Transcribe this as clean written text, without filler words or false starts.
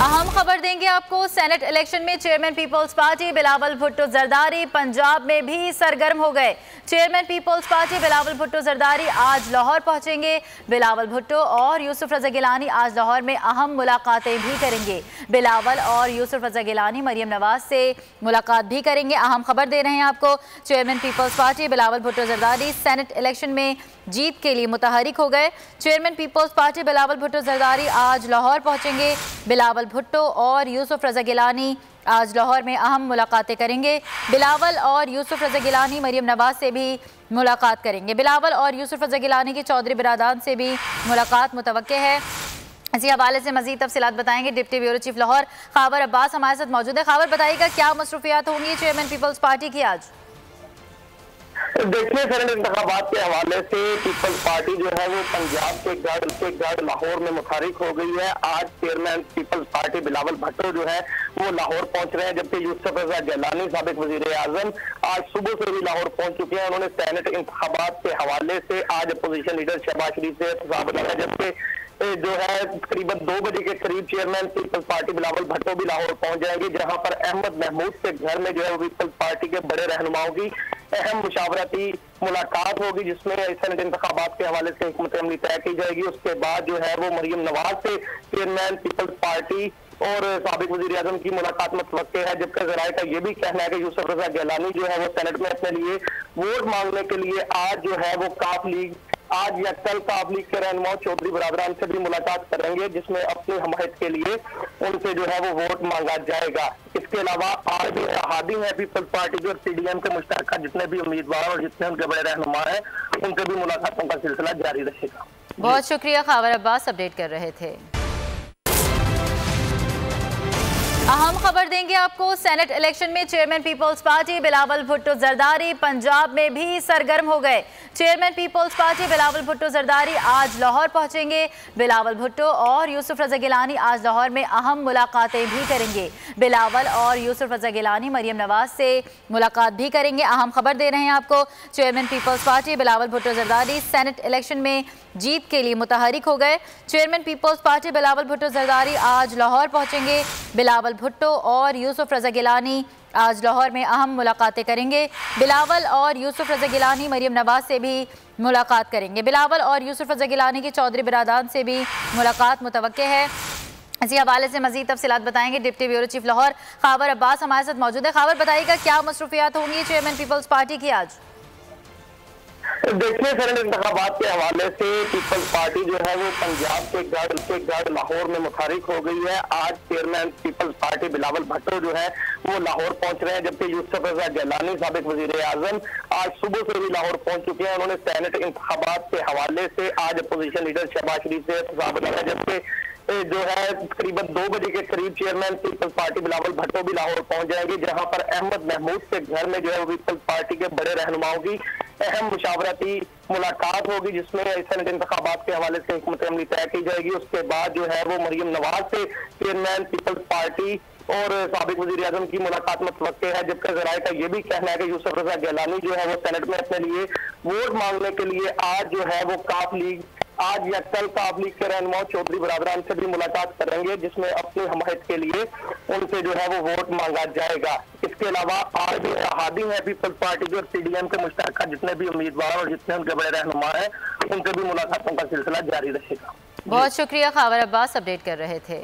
अहम खबर देंगे आपको। सेनेट इलेक्शन में chairman peoples party Bilawal Bhutto Zardari Punjab में भी सरगर्म हो गए। Chairman peoples party Bilawal Bhutto Zardari आज लाहौर पहुंचेंगे। बिलावल भुट्टो और यूसुफ रजा गिलानी आज लाहौर में अहम मुलाकातें भी करेंगे। बिलावल और यूसुफ रजा गिलानी मरियम नवाज से मुलाकात भी करेंगे। अहम खबर दे रहे हैं आपको। Chairman peoples party Bilawal Bhutto Zardari senate election में जीत के लिए मुतहरिक हो गए। Chairman peoples party Bilawal Bhutto Zardari आज लाहौर पहुंचेंगे। बिलावल भुट्टो और यूसुफ रजा गिलानी आज लाहौर में अहम मुलाकातें करेंगे। बिलावल और यूसुफ रजा गिलानी मरियम नवाज से भी मुलाकात करेंगे। बिलावल और यूसुफ रजा गिलानी की चौधरी बिरादान से भी मुलाकात मुतवक्के है। इसी हवाले से मजीद तफसीलात बताएंगे deputy bureau chief Lahore Khawar Abbas हमारे साथ मौजूद है। खावर, बताइएगा क्या मसरूफियात होंगी चेयरमैन पीपल्स पार्टी की आज? देखिए, सेनेट इंतखाबात के हवाले से पीपल्स पार्टी जो है वो पंजाब के गढ़ लाहौर में मुतारिक हो गई है। आज chairman peoples party Bilawal Bhutto जो है वो लाहौर पहुंच रहे हैं, जबकि यूसुफ रजा गिलानी साबिक वजीर आजम आज सुबह से ही लाहौर पहुंच चुके हैं। उन्होंने सेनेट इंतखाबात के हवाले से आज अपोजिशन लीडर शहबाज शरीफ से हिसाब लगाया, जबकि जो है तकरीबन 2 बजे के करीब chairman peoples party Bilawal Bhutto भी लाहौर पहुंच जाएंगे, जहां पर अहमद महमूद के घर में जो है पीपल्स पार्टी के बड़े रहनुमाओं की अहम मुशावरती मुलाकात होगी, जिसमें सेनेट इंतखाबात के हवाले से हुकूमत अमली तय की जाएगी। उसके बाद जो है वो मरियम नवाज से चेयरमैन पीपल्स पार्टी और साबिक वजीर आजम की मुलाकात मुतवक्के है। जबकि जराये का ये भी कहना है कि यूसुफ रजा गिलानी जो है वो सेनेट में अपने लिए वोट मांगने के लिए आज जो है वो काफ लीग आज या कल काफ लीग के रहनुमा चौधरी बिरादरान से भी मुलाकात करेंगे, जिसमें अपनी हमायत के लिए उनसे जो है वो वोट मांगा जाएगा। इसके अलावा आज हादी है पीपल्स पार्टी जो CDM के मुश्तरका जितने भी उम्मीदवार और जितने उनके बड़े रहनुमा हैं उनसे भी मुलाकातों का सिलसिला जारी रहेगा। बहुत शुक्रिया, खावर अब्बास अपडेट कर रहे थे। अहम खबर देंगे आपको। सेनेट इलेक्शन में chairman peoples party Bilawal Bhutto Zardari Punjab में भी सरगर्म हो गए। Chairman peoples party Bilawal Bhutto Zardari आज लाहौर पहुंचेंगे। बिलावल भुट्टो और यूसुफ रजा गिलानी आज लाहौर में अहम मुलाकातें भी करेंगे। बिलावल और यूसुफ रजा गिलानी मरियम नवाज से मुलाकात भी करेंगे। अहम खबर दे रहे हैं आपको। Chairman peoples party Bilawal Bhutto Zardari senate election में जीत के लिए मुतहरिक हो गए। Chairman peoples party Bilawal Bhutto Zardari आज लाहौर पहुंचेंगे। बिलावल भुट्टो और यूसुफ रजा गिलानी आज लाहौर में अहम मुलाकातें करेंगे। बिलावल और यूसुफ रजा गिलानी मरियम नवाज से भी मुलाकात करेंगे। बिलावल और यूसुफ रजा गिलानी की चौधरी बिरादान से भी मुलाकात मुतवक्के है। इसी हवाले से मजीद तफसीलात बताएंगे deputy bureau chief Lahore Khawar Abbas हमारे साथ मौजूद है। खावर, बताइएगा क्या मसरूफियात होंगी चेयरमैन पीपल्स पार्टी की आज? देखिए, सेनेट इंतखाबात के हवाले से पीपल्स पार्टी जो है वो पंजाब के गढ़ लाहौर में मुतारिक हो गई है। आज chairman peoples party Bilawal Bhutto जो है वो लाहौर पहुंच रहे हैं, जबकि यूसुफ रजा गिलानी साबिक वजीर आजम आज सुबह से ही लाहौर पहुंच चुके हैं। उन्होंने सेनेट इंतखाबात के हवाले से आज अपोजिशन लीडर शहबाज शरीफ से हिसाब लगाया, जबकि जो है तकरीबन 2 बजे के करीब chairman peoples party Bilawal Bhutto भी लाहौर पहुंच जाएंगे, जहां पर अहमद महमूद के घर में जो है पीपल्स पार्टी के बड़े रहनुमाओं की अहम मुशावरती मुलाकात होगी, जिसमें सेनेट इंतखाबात के हवाले से हुकूमत अमली तय की जाएगी। उसके बाद जो है वो मरियम नवाज से चेयरमैन पीपल्स पार्टी और साबिक वजीर आजम की मुलाकात मुतवक्के है। जबकि जराये का ये भी कहना है कि यूसुफ रजा गिलानी जो है वो सेनेट में अपने लिए वोट मांगने के लिए आज जो है वो काफ लीग आज या कल काफ लीग के रहनुमा चौधरी बिरादरान से भी मुलाकात करेंगे, जिसमें अपनी हमायत के लिए उनसे जो है वो वोट मांगा जाएगा। इसके अलावा आज हादी है पीपल्स पार्टी जो CDM के मुश्तरका जितने भी उम्मीदवार और जितने उनके बड़े रहनुमा हैं उनसे भी मुलाकातों का सिलसिला जारी रहेगा। बहुत शुक्रिया, खावर अब्बास अपडेट कर रहे थे।